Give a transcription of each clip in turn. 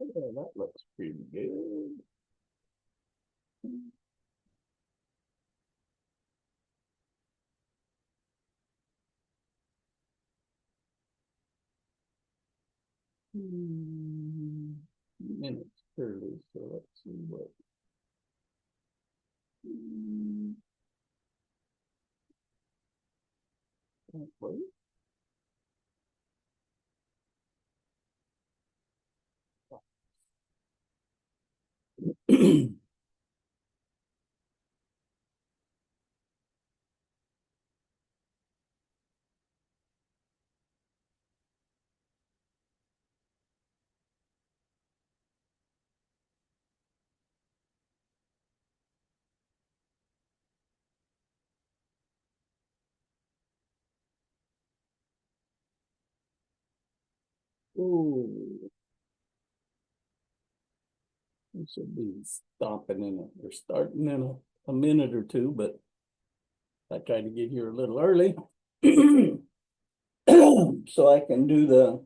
Yeah, that looks pretty good. Minutes early, so let's see what. Wait. Ooh, we should be stopping in or starting in a minute or two, but I tried to get here a little early. So I can do the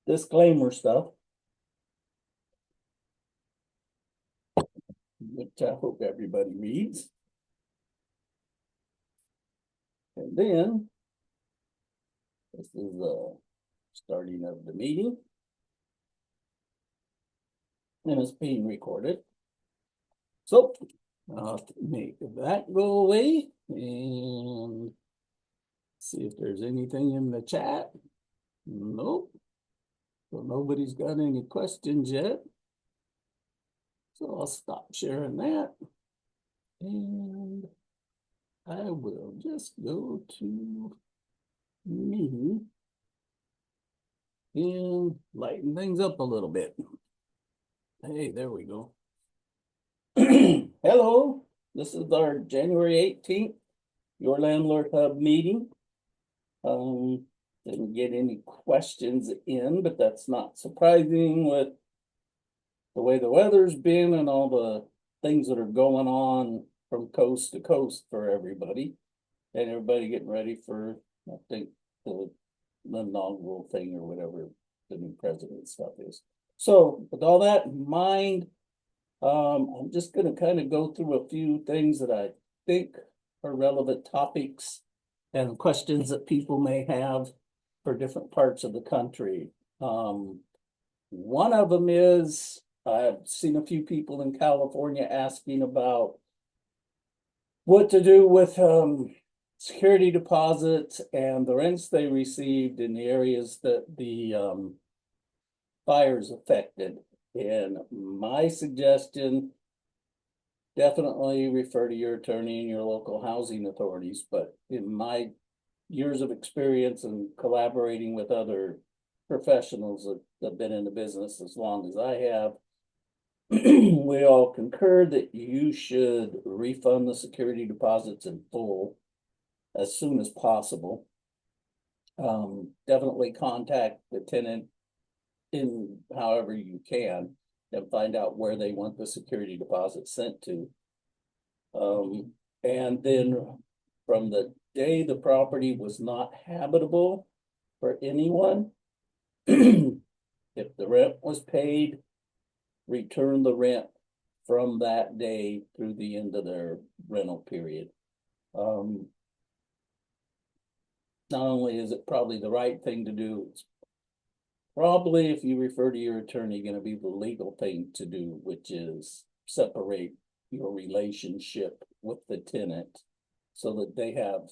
disclaimer stuff, which I hope everybody reads. And then this is the starting of the meeting. And it's being recorded. So I'll make that go away and see if there's anything in the chat. Nope. So nobody's got any questions yet. So I'll stop sharing that. And I will just go to me and lighten things up a little bit. Hey, there we go. Hello, this is our January 18th, Your Landlord Hub meeting. Didn't get any questions in, but that's not surprising with the way the weather's been and all the things that are going on from coast to coast for everybody. And everybody getting ready for, I think, the inaugural thing or whatever the new president stuff is. So with all that in mind, I'm just gonna kind of go through a few things that I think are relevant topics and questions that people may have for different parts of the country. One of them is, I've seen a few people in California asking about what to do with security deposits and the rents they received in the areas that the fires affected. And my suggestion, definitely refer to your attorney and your local housing authorities. But in my years of experience and collaborating with other professionals that have been in the business as long as I have, we all concur that you should refund the security deposits in full as soon as possible. Definitely contact the tenant in however you can and find out where they want the security deposit sent to. And then from the day the property was not habitable for anyone, if the rent was paid, return the rent from that day through the end of their rental period. Not only is it probably the right thing to do, it's probably, if you refer to your attorney, going to be the legal thing to do, which is separate your relationship with the tenant so that they have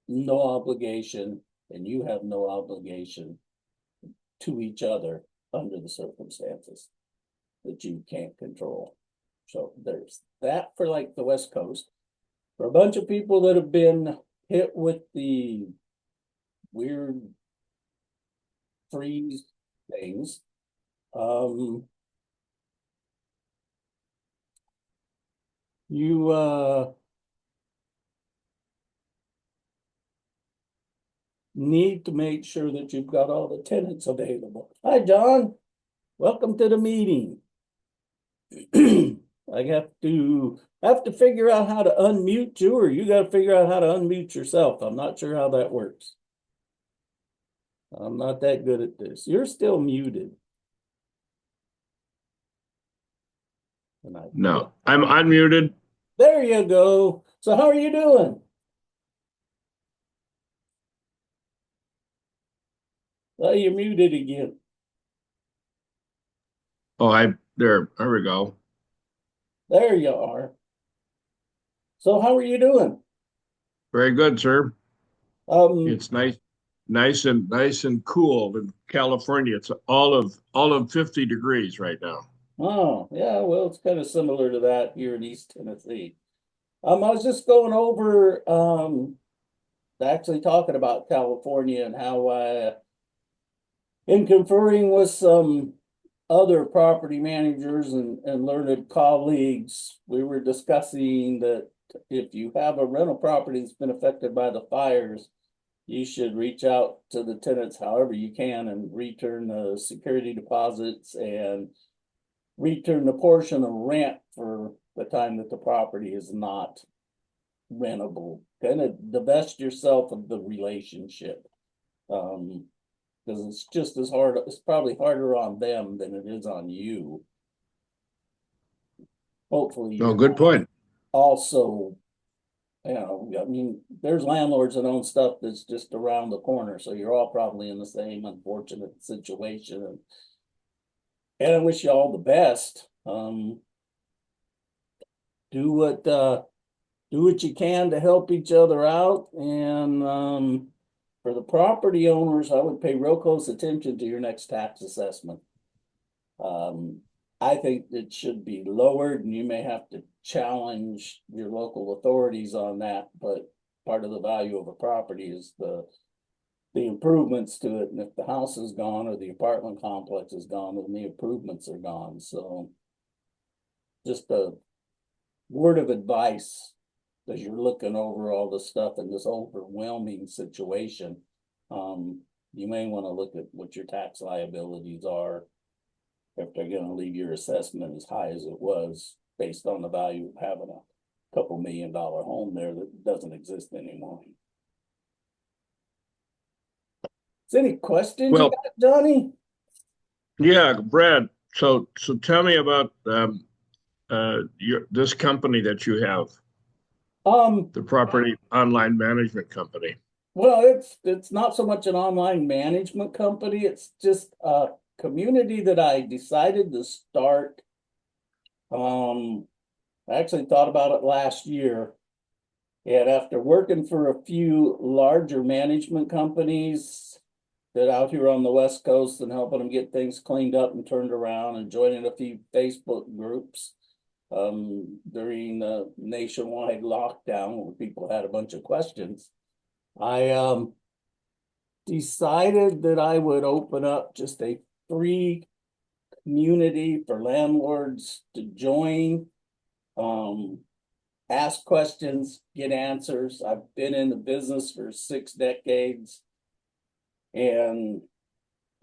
no obligation and you have no obligation to each other under the circumstances that you can't control. So there's that for like the West Coast. For a bunch of people that have been hit with the weird freeze things, you need to make sure that you've got all the tenants available. Hi, John. Welcome to the meeting. I have to figure out how to unmute you, or you got to figure out how to unmute yourself. I'm not sure how that works. I'm not that good at this. You're still muted. And No, I'm unmuted. there you go. So how are you doing? Oh, you're muted again. Oh, there we go. There you are. So how are you doing? Very good, sir. Um, It's nice and cool in California. It's all of 50 degrees right now. oh, yeah, well, it's kind of similar to that here in East Tennessee. I was just going over, actually talking about California and how in conferring with some other property managers and learned colleagues, we were discussing that if you have a rental property that's been affected by the fires, you should reach out to the tenants however you can and return the security deposits and return the portion of rent for the time that the property is not rentable. Kind of divest yourself of the relationship. Because it's just as hard, it's probably harder on them than it is on you. Hopefully Oh, you're good point. also, I mean, there's landlords that own stuff that's just around the corner, so you're all probably in the same unfortunate situation. And I wish you all the best. Do what do what you can to help each other out. And for the property owners, I would pay real close attention to your next tax assessment. Um, I think it should be lowered, and you may have to challenge your local authorities on that, but part of the value of a property is the improvements to it. And if the house is gone or the apartment complex is gone, then the improvements are gone. So just a word of advice as you're looking over all this stuff in this overwhelming situation. You may want to look at what your tax liabilities are if they're going to leave your assessment as high as it was based on the value of having a couple $1 million home there that doesn't exist anymore. Is there any questions you Well, got, Johnny? yeah, Brad. So tell me about this company that you have, Um, the property online management company. well, it's not so much an online management company, it's just a community that I decided to start. I actually thought about it last year. And after working for a few larger management companies that out here on the West Coast and helping them get things cleaned up and turned around and joining a few Facebook groups during the nationwide lockdown where people had a bunch of questions, I decided that I would open up just a free community for landlords to join. Um, Ask questions, get answers. I've been in the business for 6 decades and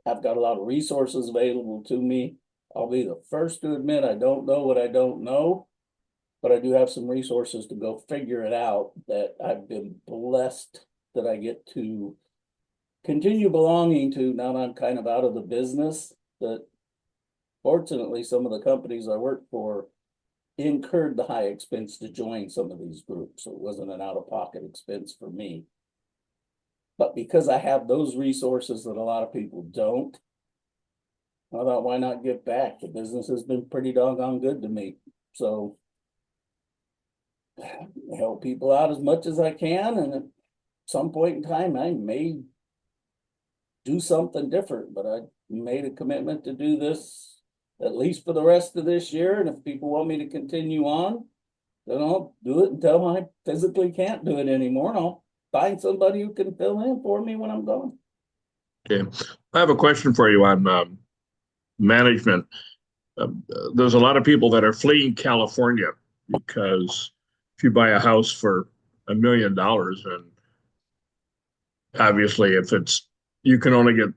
I've got a lot of resources available to me. I'll be the first to admit I don't know what I don't know, but I do have some resources to go figure it out that I've been blessed that I get to continue belonging to now that I'm kind of out of the business. That fortunately, some of the companies I work for incurred the high expense to join some of these groups. So it wasn't an out-of-pocket expense for me. But because I have those resources that a lot of people don't, I thought, why not give back? The business has been pretty doggone good to me. So help people out as much as I can. And at some point in time, I may do something different, but I made a commitment to do this at least for the rest of this year. And if people want me to continue on, then I'll do it until I physically can't do it anymore. And I'll find somebody who can fill in for me when I'm gone. Okay, I have a question for you on management. There's a lot of people that are fleeing California because if you buy a house for $1 million, and obviously if it's you can only get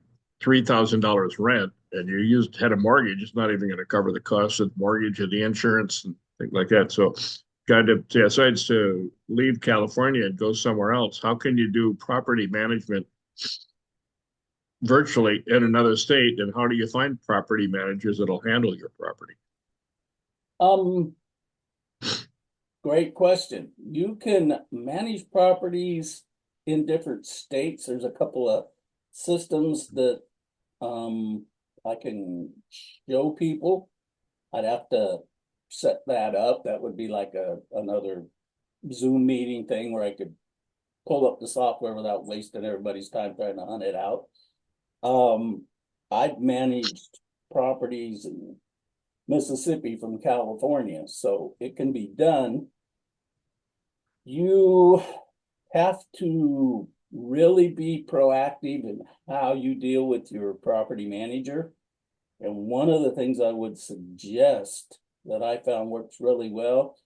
$3,000 rent, and you had a mortgage, it's not even going to cover the cost of the mortgage and the insurance and things like that. So, guy decides to leave California and go somewhere else. How can you do property management virtually in another state, and how do you find property managers that'll handle your property? Um, Great question. You can manage properties in different states. There's a couple of systems that I can show people. I'd have to set that up. That would be like another Zoom meeting thing where I could pull up the software without wasting everybody's time trying to hunt it out. Um, I've managed properties in Mississippi from California, so it can be done. You have to really be proactive in how you deal with your property manager. And one of the things I would suggest that I found works really well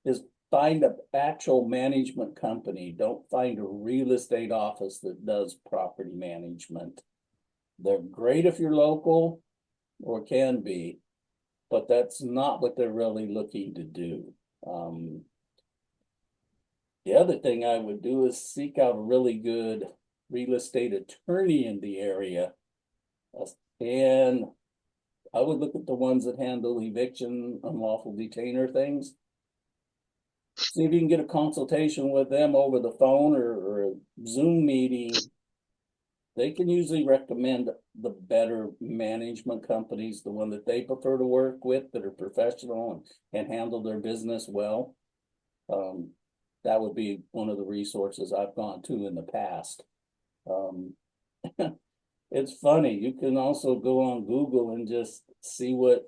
is find an actual management company. Don't find a real estate office that does property management. They're great if you're local, or can be, but that's not what they're really looking to do. The other thing I would do is seek out a really good real estate attorney in the area. And I would look at the ones that handle eviction, unlawful detainer things. See if you can get a consultation with them over the phone or a Zoom meeting. They can usually recommend the better management companies, the one that they prefer to work with, that are professional and handle their business well. That would be one of the resources I've gone to in the past. It's funny, you can also go on Google and just see what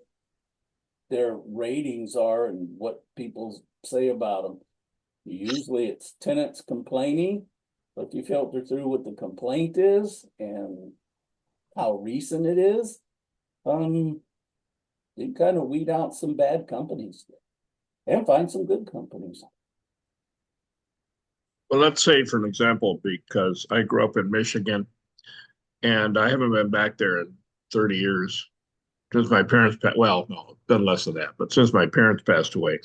their ratings are and what people say about them. Usually it's tenants complaining, but if you filter through what the complaint is and how recent it is, you kind of weed out some bad companies and find some good companies. Well, let's say, for an example, because I grew up in Michigan and I haven't been back there in 30 years since my parents well, no, it's been less than that, but since my parents passed away.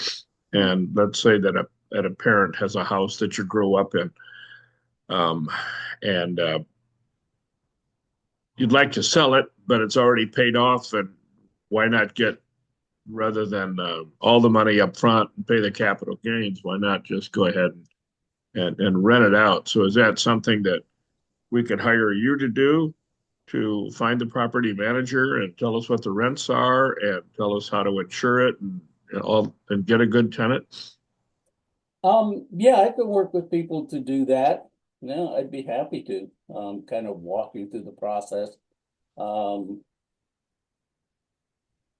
And let's say that a parent has a house that you grew up in, um, and you'd like to sell it, but it's already paid off, and why not get, rather than all the money up front and pay the capital gains, why not just go ahead and rent it out? So is that something that we could hire you to do, to find the property manager and tell us what the rents are and tell us how to insure it and all and get a good tenant? Yeah, I could work with people to do that. No, I'd be happy to, kind of walk you through the process. Um,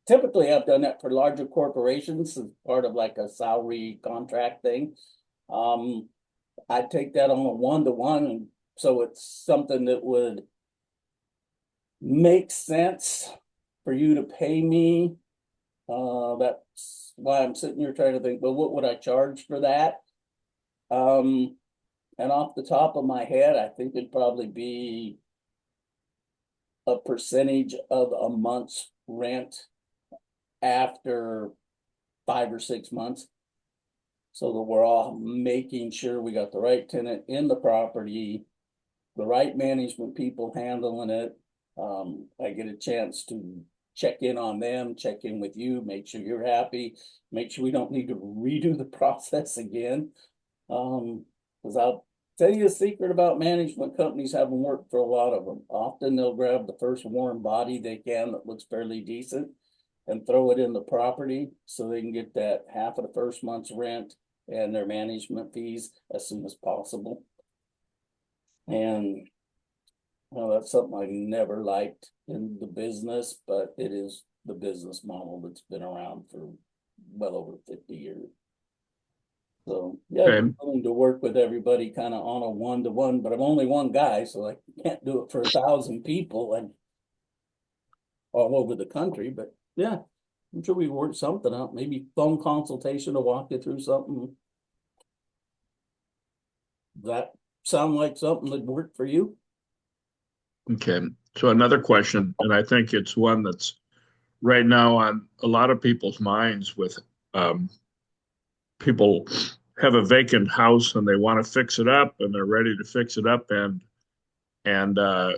Typically I've done that for larger corporations as part of like a salary contract thing. Um, I take that on a one-to-one, and so it's something that would make sense for you to pay me. That's why I'm sitting here trying to think, well, what would I charge for that? And off the top of my head, I think it'd probably be a percentage of a month's rent after 5 or 6 months. So that we're all making sure we got the right tenant in the property, the right management people handling it. I get a chance to check in on them, check in with you, make sure you're happy, make sure we don't need to redo the process again. Because I'll tell you a secret about management companies having worked for a lot of them. Often they'll grab the first warm body they can that looks fairly decent and throw it in the property so they can get that half of the first month's rent and their management fees as soon as possible. And well, that's something I never liked in the business, but it is the business model that's been around for well over 50 years. So yeah, I'm Okay. willing to work with everybody kind of on a one-to-one, but I'm only one guy, so I can't do it for 1,000 people and all over the country. But yeah, I'm sure we worked something out. Maybe phone consultation to walk you through something. That sound like something that worked for you? Okay. So another question, and I think it's one that's right now on a lot of people's minds with um, people have a vacant house and they want to fix it up and they're ready to fix it up, and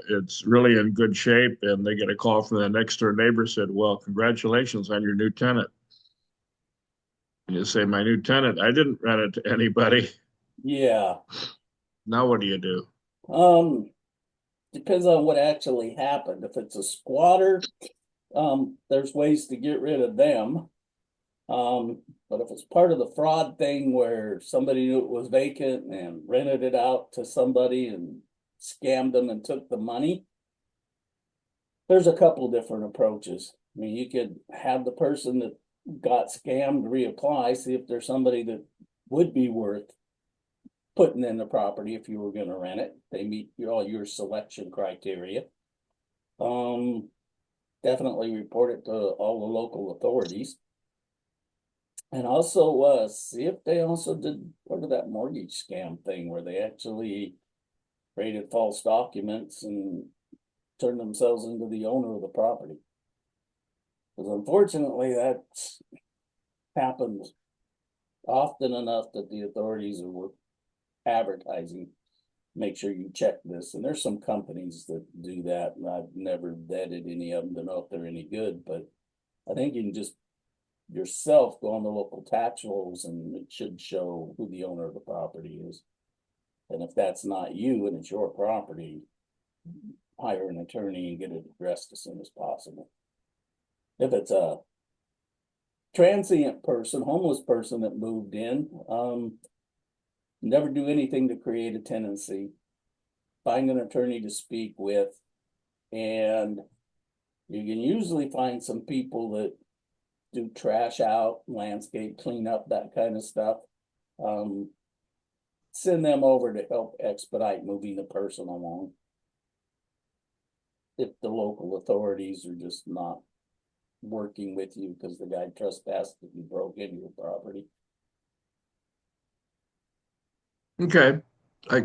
it's really in good shape. And they get a call from the next door neighbor, said, "Well, congratulations on your new tenant." And you say, "My new tenant, I didn't rent it to anybody." Yeah. Now what do you do? Um, depends on what actually happened. If it's a squatter, there's ways to get rid of them. But if it's part of the fraud thing where somebody knew it was vacant and rented it out to somebody and scammed them and took the money, there's a couple different approaches. I mean, you could have the person that got scammed reapply, see if there's somebody that would be worth putting in the property if you were gonna rent it. They meet all your selection criteria. Definitely report it to all the local authorities. And also see if they also did part of that mortgage scam thing where they actually created false documents and turned themselves into the owner of the property. Because unfortunately, that's happened often enough that the authorities are advertising. Make sure you check this. And there's some companies that do that, and I've never vetted any of them to know if they're any good, but I think you can just yourself go on the local tax rolls and it should show who the owner of the property is. And if that's not you and it's your property, hire an attorney and get it addressed as soon as possible. If it's a transient person, homeless person that moved in, never do anything to create a tenancy. Find an attorney to speak with, and you can usually find some people that do trash out, landscape cleanup, that kind of stuff. Send them over to help expedite moving the person along. If the local authorities are just not working with you because the guy trespassed and broke into your property. Okay. I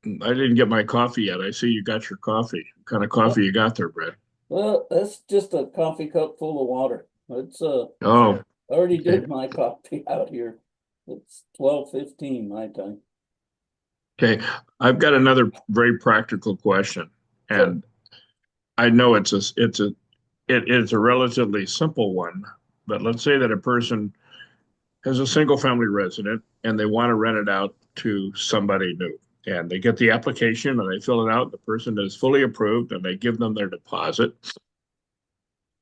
didn't get my coffee yet. I see you got your coffee. What kind of coffee you got there, Brett? Well, that's just a coffee cup full of water. It's Oh, I already okay. did my coffee out here. It's 12:15 my time. Okay. I've got another very practical question. Sure. And I know it is a relatively simple one, but let's say that a person has a single family resident and they want to rent it out to somebody new. And they get the application and they fill it out. The person is fully approved and they give them their deposit.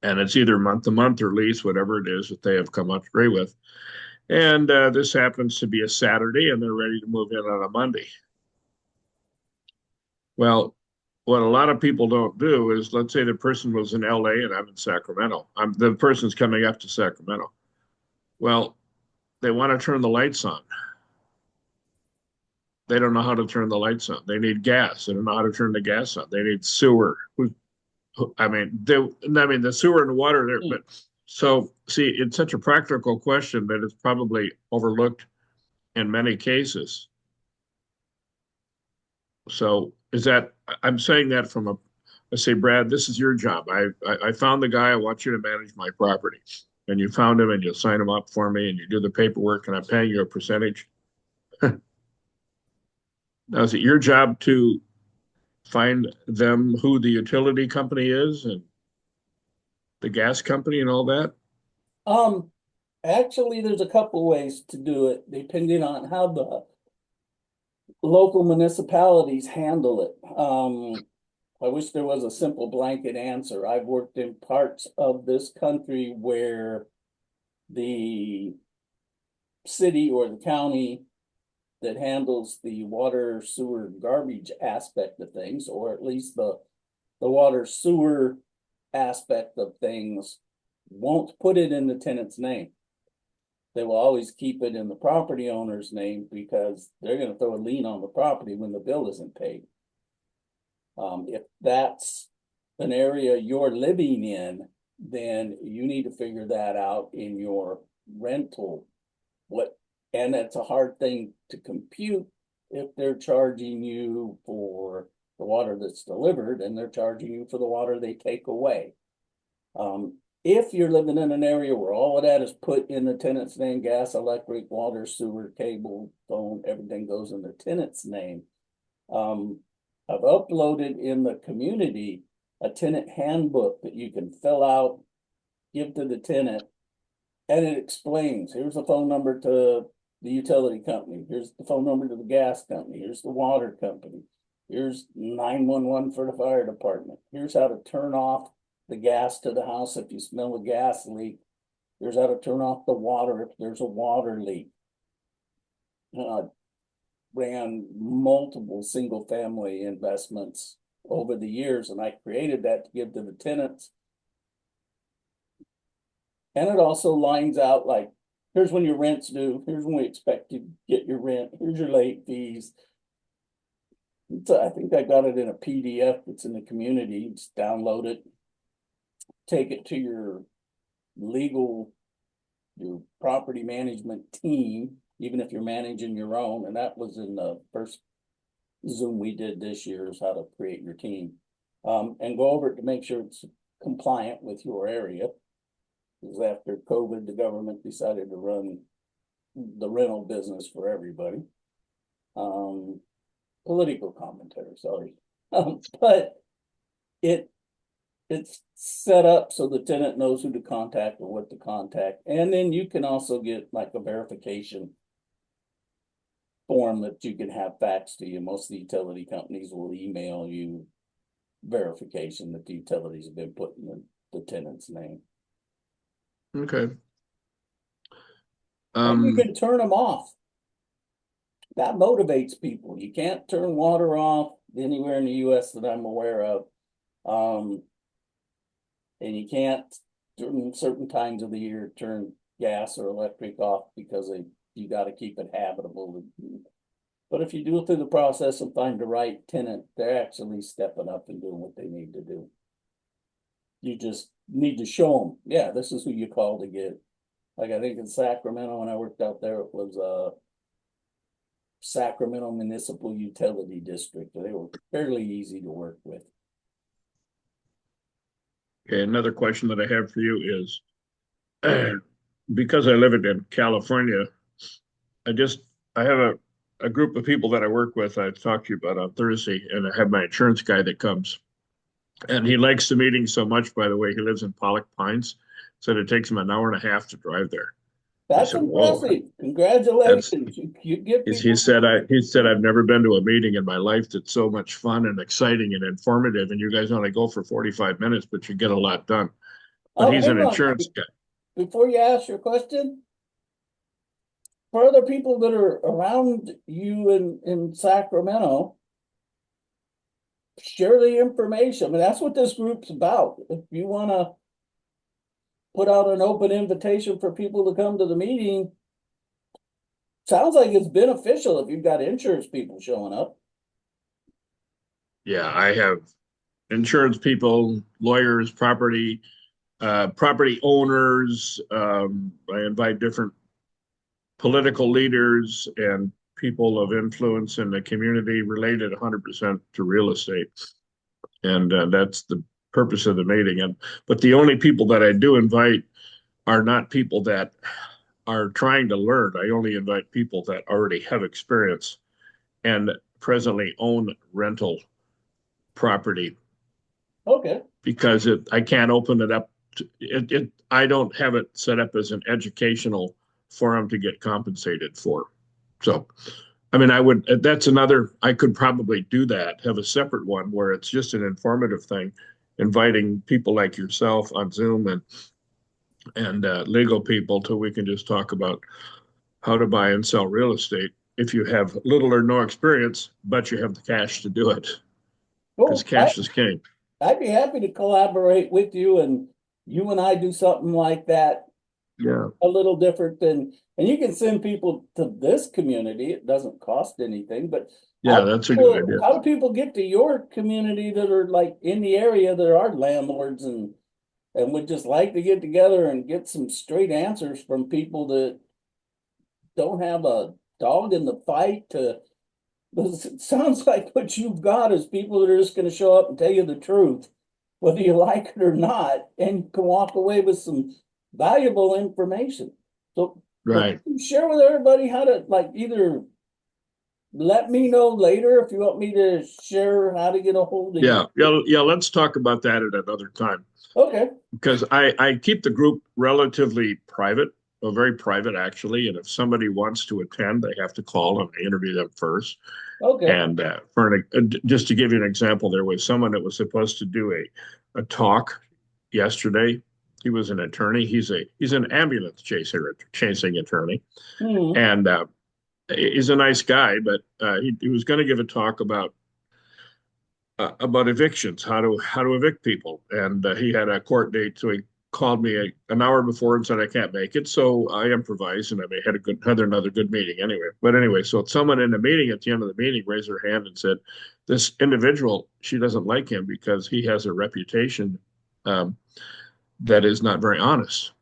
And it's either month to month or lease, whatever it is that they have come up agree with. And this happens to be a Saturday and they're ready to move in on a Monday. Well, what a lot of people don't do is, let's say the person was in LA and I'm in Sacramento. The person's coming up to Sacramento. Well, they want to turn the lights on. They don't know how to turn the lights on. They need gas. They don't know how to turn the gas on. They need sewer. The sewer and the water there, but so see, it's such a practical question that it's probably overlooked in many cases. So is that I'm saying that from I say, Brad, this is your job. I found the guy. I want you to manage my property, and you found him, and you sign him up for me, and you do the paperwork, and I'm paying you a percentage. Now, is it your job to find them who the utility company is and the gas company and all that? Um, Actually, there's a couple ways to do it, depending on how the local municipalities handle it. I wish there was a simple blanket answer. I've worked in parts of this country where the city or the county that handles the water, sewer, garbage aspect of things, or at least the water sewer aspect of things, won't put it in the tenant's name. They will always keep it in the property owner's name because they're going to throw a lien on the property when the bill isn't paid. If that's an area you're living in, then you need to figure that out in your rental. And it's a hard thing to compute if they're charging you for the water that's delivered and they're charging you for the water they take away. If you're living in an area where all of that is put in the tenant's name, gas, electric, water, sewer, cable, phone, everything goes in the tenant's name, I've uploaded in the community a tenant handbook that you can fill out, give to the tenant, and it explains, here's the phone number to the utility company, here's the phone number to the gas company, here's the water company, here's 911 for the fire department, here's how to turn off the gas to the house if you smell a gas leak, here's how to turn off the water if there's a water leak. Ran multiple single family investments over the years, and I created that to give to the tenants. And it also lines out like, here's when your rent's due, here's when we expect to get your rent, here's your late fees. So I think I got it in a PDF that's in the community. Just download it, take it to your property management team, even if you're managing your own. And that was in the first Zoom we did this year, is how to create your team. And go over it to make sure it's compliant with your area. Because after COVID, the government decided to run the rental business for everybody. Political commentary, sorry. But it's set up so the tenant knows who to contact or what to contact. And then you can also get like a verification form that you can have faxed to you. Most of the utility companies will email you verification that the utilities have been put in the tenant's name. Okay. And you can turn them off. That motivates people. You can't turn water off anywhere in the US that I'm aware of. And you can't, during certain times of the year, turn gas or electric off because you got to keep it habitable. But if you do it through the process and find the right tenant, they're actually stepping up and doing what they need to do. You just need to show them, yeah, this is who you call to get. Like I think in Sacramento, when I worked out there, it was Sacramento Municipal Utility District. They were fairly easy to work with. Okay, another question that I have for you is, because I live in California, I have a group of people that I work with. I talked to you about on Thursday, and I have my insurance guy that comes, and he likes the meeting so much. By the way, he lives in Pollock Pines, said it takes him an hour and a half to drive there. That's impressive. Congratulations. You get he people. said I've never been to a meeting in my life that's so much fun and exciting and informative, and you guys only go for 45 minutes, but you get a lot done. But he's an insurance guy. Before you ask your question, for other people that are around you in Sacramento, share the information. I mean, that's what this group's about. If you want to put out an open invitation for people to come to the meeting, sounds like it's beneficial if you've got insurance people showing up. Yeah, I have insurance people, lawyers, property owners. I invite different political leaders and people of influence in the community related 100% to real estate. And that's the purpose of the meeting. But the only people that I do invite are not people that are trying to learn. I only invite people that already have experience and presently own rental property. Okay. Because I can't open it up. I don't have it set up as an educational forum to get compensated for. So, I mean, I could probably do that, have a separate one where it's just an informative thing, inviting people like yourself on Zoom and legal people till we can just talk about how to buy and sell real estate if you have little or no experience, but you have the cash to do it. Because cash is king. I'd be happy to collaborate with you, and you and I do something like that. Yeah. A little different and you can send people to this community. It doesn't cost anything, but yeah, that's a good idea. How do people get to your community that are like in the area that are landlords and would just like to get together and get some straight answers from people that don't have a dog in the fight it sounds like what you've got is people that are just going to show up and tell you the truth, whether you like it or not, and can walk away with some valuable information. So right. Share with everybody how to like either let me know later if you want me to share how to get a hold of you. Yeah. Let's talk about that at another time Okay, because I keep the group relatively private, or very private actually. And if somebody wants to attend, they have to call and I interview them first. okay. And just to give you an example, there was someone that was supposed to do a talk yesterday. He was an attorney. He's an ambulance chasing attorney, Hmm. and he's a nice guy. But he was going to give a talk about evictions, how to evict people, and he had a court date, so he called me an hour before and said I can't make it. So I improvised, and I had another good meeting anyway. But anyway, so someone in the meeting at the end of the meeting raised her hand and said, "This individual, she doesn't like him because he has a reputation um, that is not very honest."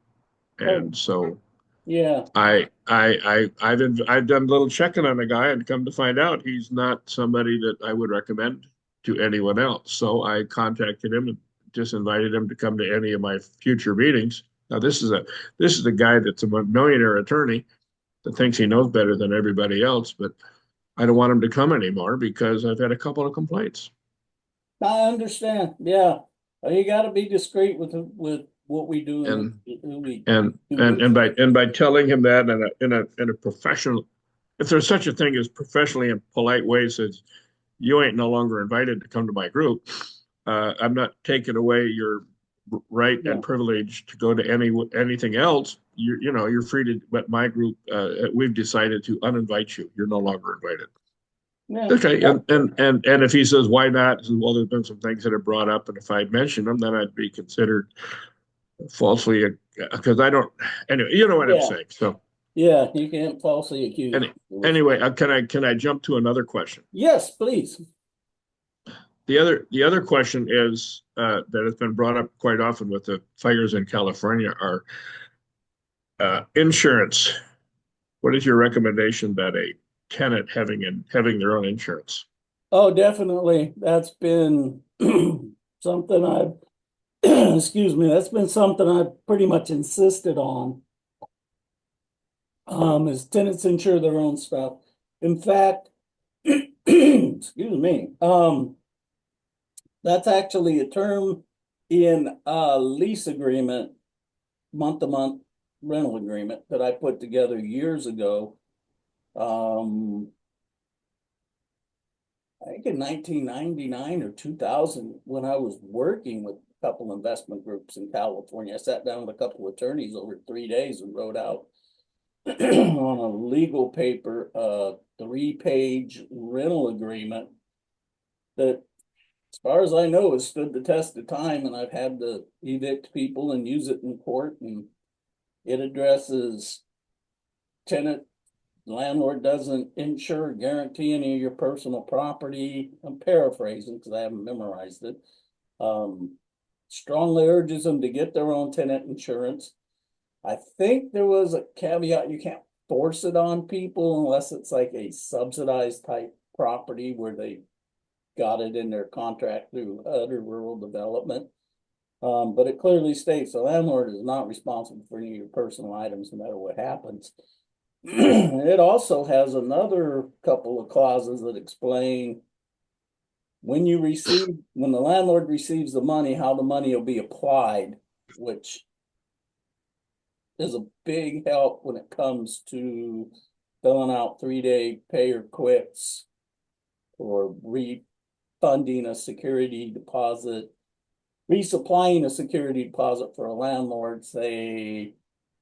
Oh, And so yeah. I've done a little checking on the guy and come to find out he's not somebody that I would recommend to anyone else. So I contacted him and just invited him to come to any of my future meetings. Now this is a guy that's a millionaire attorney that thinks he knows better than everybody else, but I don't want him to come anymore because I've had a couple of complaints. I understand. Yeah. You gotta be discreet with what we do and And who we and do and and by business. and by telling him that in a professional, if there's such a thing as professionally and polite way, says you ain't no longer invited to come to my group. I'm not taking away your right Yeah. and privilege to go to anything else. You're free to, but my group, we've decided to uninvite you. You're no longer invited. Yeah. Okay, and if he says why not, says, well, there's been some things that are brought up, and if I'd mentioned them, then I'd be considered falsely because I don't. Anyway, you know what I'm Yeah. saying. So Yeah. You can't falsely accuse. anyway, can I jump to another question? Yes, please. The other question is that has been brought up quite often with the fires in California are insurance. What is your recommendation that a tenant having their own insurance? Oh, definitely. That's been something I've, excuse me, that's been something I've pretty much insisted on. Is tenants insure their own stuff. In fact, excuse me, that's actually a term in a lease agreement, month-to-month rental agreement that I put together years ago. Um, I think in 1999 or 2000, when I was working with a couple investment groups in California, I sat down with a couple of attorneys over 3 days and wrote out on a legal paper, a 3-page rental agreement that, as far as I know, has stood the test of time, and I've had to evict people and use it in court, and it addresses tenant, landlord doesn't insure or guarantee any of your personal property. I'm paraphrasing because I haven't memorized it. Um, strongly urges them to get their own tenant insurance. I think there was a caveat, you can't force it on people unless it's like a subsidized type property where they got it in their contract through HUD or rural development. But it clearly states the landlord is not responsible for any of your personal items, no matter what happens. It also has another couple of clauses that explain when the landlord receives the money, how the money will be applied, which is a big help when it comes to filling out 3-day pay or quits or refunding a security deposit, resupplying a security deposit for a landlord. Say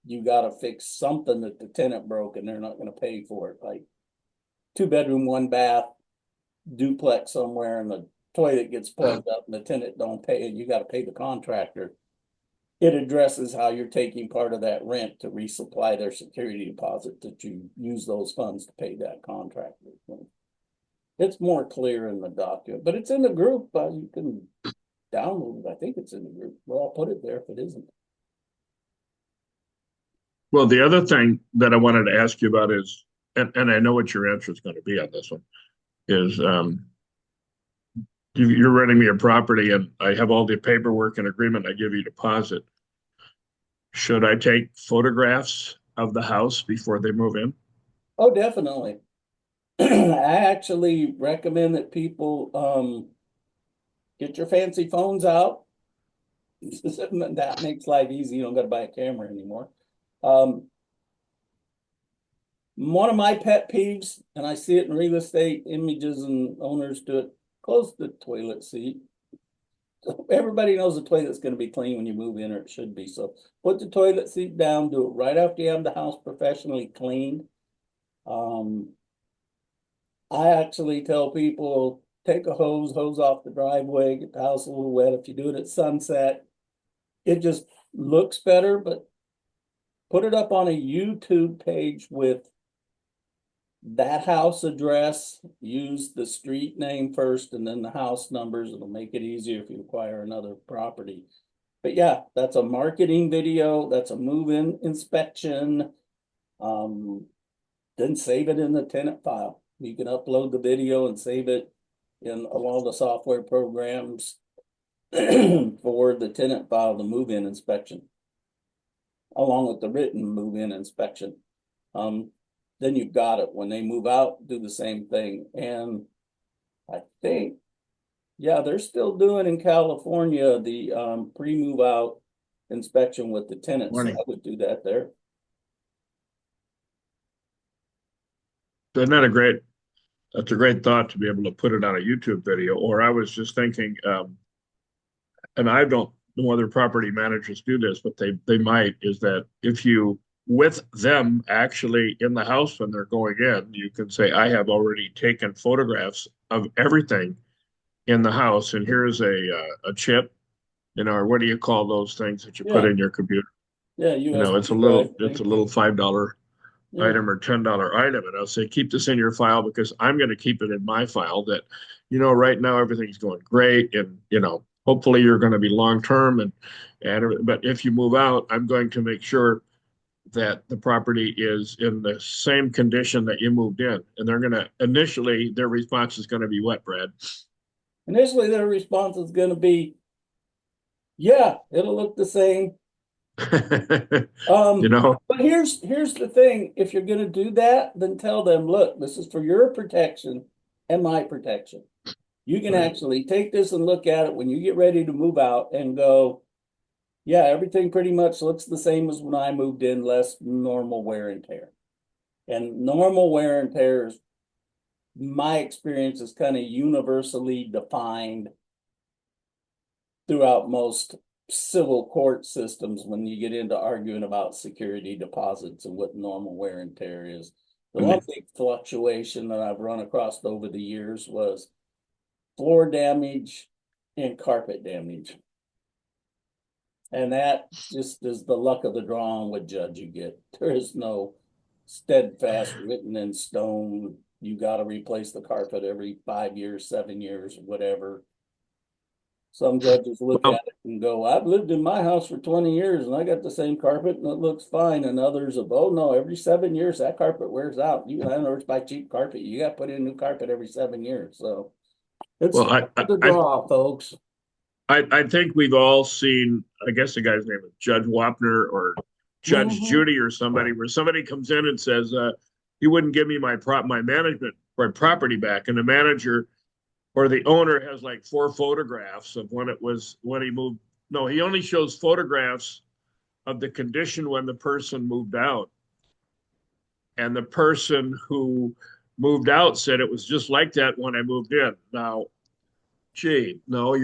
you got to fix something that the tenant broke and they're not going to pay for it, like 2-bedroom, 1-bath duplex somewhere and the toilet gets plugged up and the tenant don't pay it, you got to pay the contractor. It addresses how you're taking part of that rent to resupply their security deposit, that you use those funds to pay that contractor. It's more clear in the document, but it's in the group. You can download it. I think it's in the group. Well, I'll put it there if it isn't. Well, the other thing that I wanted to ask you about is, and I know what your answer is going to be on this one, is you're renting me a property and I have all the paperwork and agreement. I give you deposit. Should I take photographs of the house before they move in? Oh, definitely. I actually recommend that people get your fancy phones out. That makes life easy. You don't got to buy a camera anymore. Um, One of my pet peeves, and I see it in real estate images and owners do it, close the toilet seat. Everybody knows the toilet's going to be clean when you move in, or it should be. So put the toilet seat down, do it right after you have the house professionally cleaned. Um, I actually tell people take a hose off the driveway, get the house a little wet. If you do it at sunset, it just looks better, but put it up on a YouTube page with that house address, use the street name first and then the house numbers. It'll make it easier if you acquire another property. But yeah, that's a marketing video. That's a move-in inspection. Then save it in the tenant file. You can upload the video and save it in along the software programs for the tenant file, the move-in inspection, along with the written move-in inspection. Then you've got it. When they move out, do the same thing. And I think, yeah, they're still doing in California the pre-move out inspection with the tenants. So Morning. I would do that there. Isn't that a great, that's a great thought to be able to put it on a YouTube video. Or I was just thinking, and I don't know whether property managers do this, but they might, is that if you with them actually in the house when they're going in, you can say, I have already taken photographs of everything in the house, and here's a chip, or what do you call those things that you put Yeah, in your computer? yeah, It's a USB drive it's a thing. little $5 Yeah, item or $10 item, and I'll say keep this in your file because I'm going to keep it in my file. That right now everything's going great, and hopefully you're going to be long term, and but if you move out, I'm going to make sure that the property is in the same condition that you moved in. And they're going to initially their response is going to be what, Brad? initially their response is going to be, yeah, it'll look the same. you know, But here's the thing. If you're gonna do that, then tell them, look, this is for your protection and my protection. You can right. actually take this and look at it when you get ready to move out and go, yeah, everything pretty much looks the same as when I moved in, less normal wear and tear. And normal wear and tear is, my experience, is kind of universally defined throughout most civil court systems when you get into arguing about security deposits and what normal wear and tear is. The And one the, big fluctuation that I've run across over the years was floor damage and carpet damage. And that just is the luck of the draw on what judge you get. There is no steadfast written in stone. You got to replace the carpet every 5 years, 7 years, whatever. Some judges look at well, it and go, I've lived in my house for 20 years and I got the same carpet and it looks fine. And others of, oh no, every 7 years that carpet wears out. You, in other words, buy cheap carpet. You got to put in new carpet every 7 years. So it's well, the draw, folks. I think we've all seen. I guess the guy's name is Judge Wapner or Judge Mm-hmm. Judy or somebody, where somebody comes in and says, "He wouldn't give me my management my property back," and the manager or the owner has like four photographs of when he moved. No, he only shows photographs of the condition when the person moved out. And the person who moved out said it was just like that when I moved in. Now, gee, no,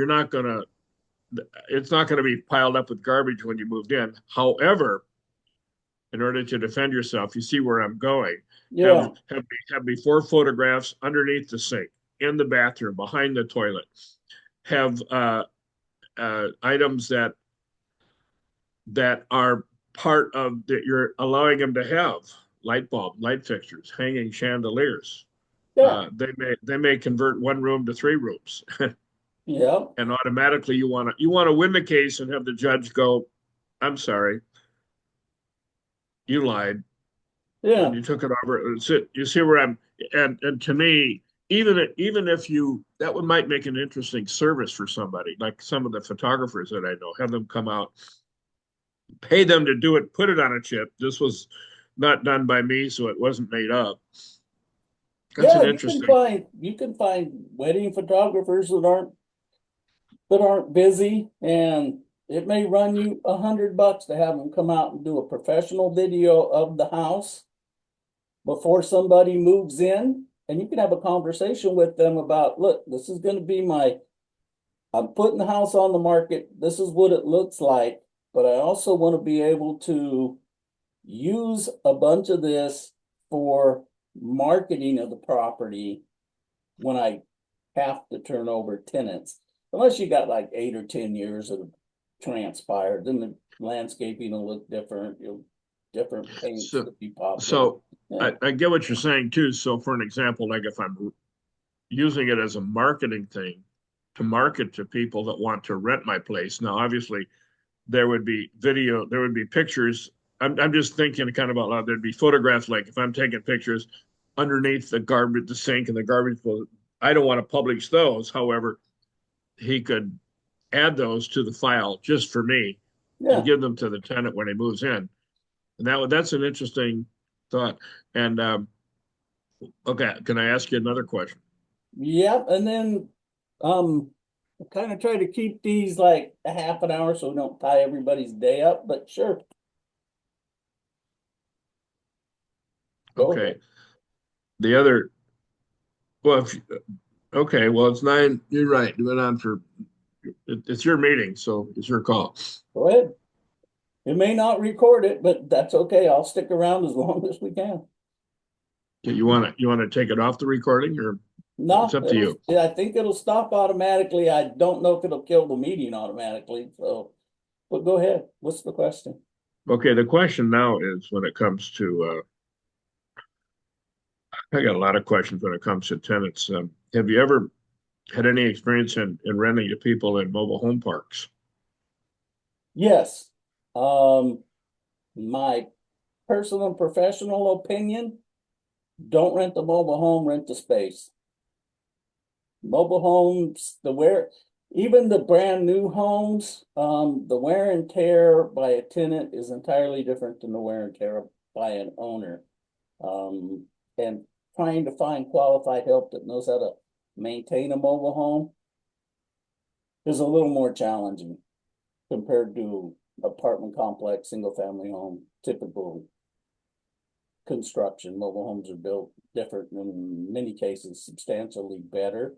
it's not going to be piled up with garbage when you moved in. However, in order to defend yourself, you see where I'm going. Have Yeah. have me four photographs underneath the sink, in the bathroom, behind the toilet. Have items that are part of that you're allowing them to have: light bulb, light fixtures, hanging chandeliers. Yeah. They may convert one room to three rooms, Yeah. and automatically you want to win the case and have the judge go, "I'm sorry, you lied and Yeah. you took it over." You see where I'm, and to me, even if you that would might make an interesting service for somebody, like some of the photographers that I know, have them come out, pay them to do it, put it on a chip. This was not done by me, so it wasn't made up. That's Yeah, an interesting. you can find wedding photographers that aren't busy, and it may run you $100 to have them come out and do a professional video of the house before somebody moves in, and you can have a conversation with them about, look, this is going to be I'm putting the house on the market. This is what it looks like, but I also want to be able to use a bunch of this for marketing of the property when I have to turn over tenants. Unless you got like 8 or 10 years of transpired, then the landscaping will look different. Different paints So, will be popped in. so Yeah, I get what you're saying too. So for an example, like if I'm using it as a marketing thing to market to people that want to rent my place. Now, obviously, there would be video, there would be pictures. I'm just thinking kind of out loud. There'd be photographs, like if I'm taking pictures underneath the garbage, the sink and the garbage. Well, I don't want to publish those. However, he could add those to the file just for me and yeah, give them to the tenant when he moves in. And that's an interesting thought. And okay, can I ask you another question? yep. And then I kind of try to keep these like a half an hour so we don't tie everybody's day up, but sure, go ahead. Okay. The other, well, if, okay, well, it's nine. You're right. You went on for it's your meeting, so it's your call. Go ahead. It may not record it, but that's okay. I'll stick around as long as we can. Okay, you want to take it off the recording, or it's No, up to you. I think it'll stop automatically. I don't know if it'll kill the meeting automatically, so, but go ahead. What's the question? Okay, the question now is when it comes to I got a lot of questions when it comes to tenants. Have you ever had any experience in renting to people in mobile home parks? Yes. Um, my personal and professional opinion, don't rent the mobile home, rent the space. Mobile homes, even the brand new homes, the wear and tear by a tenant is entirely different than the wear and tear by an owner. And trying to find qualified help that knows how to maintain a mobile home is a little more challenging compared to apartment complex, single family home, typical construction. Mobile homes are built different, in many cases substantially better,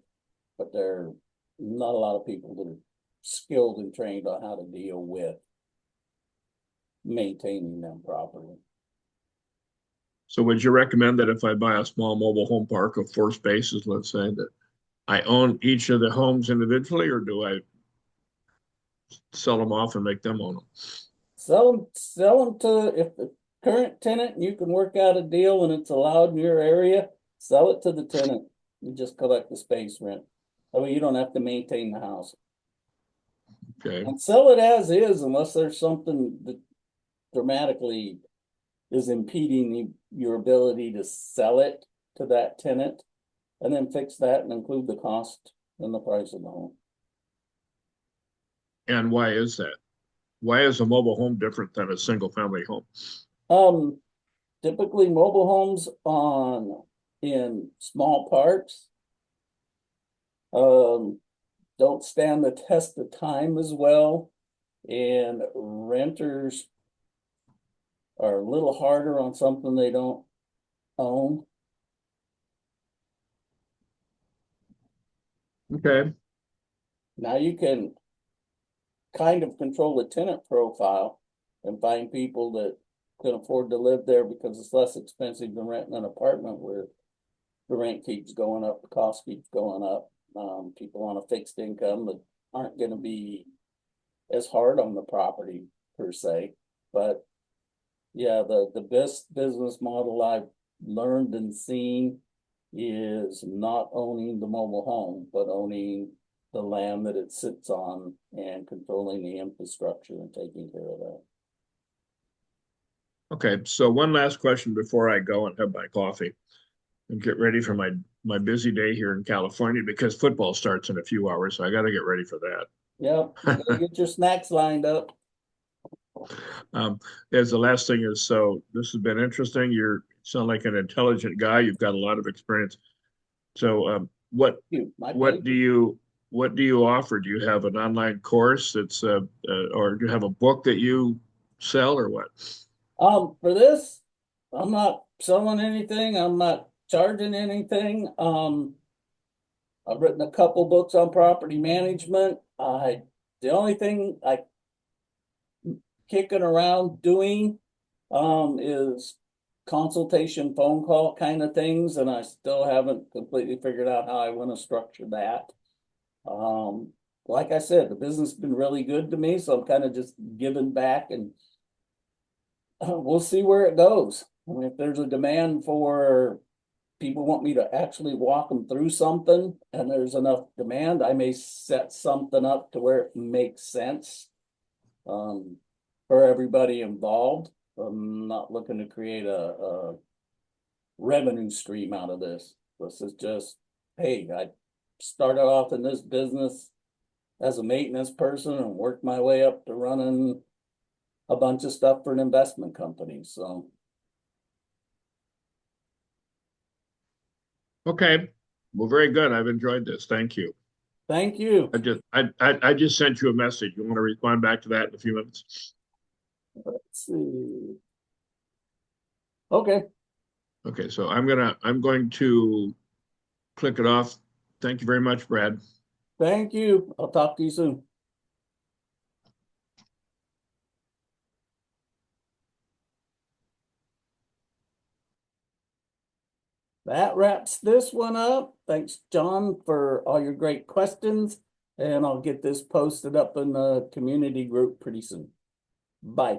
but there are not a lot of people that are skilled and trained on how to deal with maintaining them properly. So would you recommend that if I buy a small mobile home park of 4 spaces, let's say, that I own each of the homes individually, or do I sell them off and make them own them? Sell them to, if the current tenant, you can work out a deal and it's allowed in your area, sell it to the tenant. You just collect the space rent. That way you don't have to maintain the house. Okay. And sell it as is unless there's something that dramatically is impeding your ability to sell it to that tenant. And then fix that and include the cost in the price of the home. And why is that? Why is a mobile home different than a single family home? Um, Typically mobile homes in small parks don't stand the test of time as well, and renters are a little harder on something they don't own. Okay. Now you can kind of control the tenant profile and find people that can afford to live there because it's less expensive than renting an apartment where the rent keeps going up, the cost keeps going up. People on a fixed income that aren't going to be as hard on the property per se. But yeah, the best business model I've learned and seen is not owning the mobile home, but owning the land that it sits on and controlling the infrastructure and taking care of that. Okay. So one last question before I go and have my coffee and get ready for my busy day here in California, because football starts in a few hours, so I got to get ready for Yep, you gotta that. get your snacks lined up. As the last thing is, so this has been interesting. You sound like an intelligent guy. You've got a lot of experience. So, My what do pleasure. you what do you offer? Do you have an online course that's or do you have a book that you sell or what? For this, I'm not selling anything. I'm not charging anything. I've written a couple books on property management. The only thing I kicking around doing, is consultation phone call kind of things, and I still haven't completely figured out how I want to structure that. Um, like I said, the business has been really good to me, so I'm kind of just giving back and we'll see where it goes. I mean, if there's a demand for people want me to actually walk them through something and there's enough demand, I may set something up to where it makes sense for everybody involved. I'm not looking to create a revenue stream out of this. This is just, hey, I started off in this business as a maintenance person and worked my way up to running a bunch of stuff for an investment company. So Okay. Well, very good. I've enjoyed this. Thank you. thank you. I just sent you a message. You want to respond back to that in a few minutes? Let's see. Okay, Okay, so I'm going to click it off. Thank you very much, Brad. thank you. I'll talk to you soon. That wraps this one up. Thanks, John, for all your great questions. And I'll get this posted up in the community group pretty soon. Bye.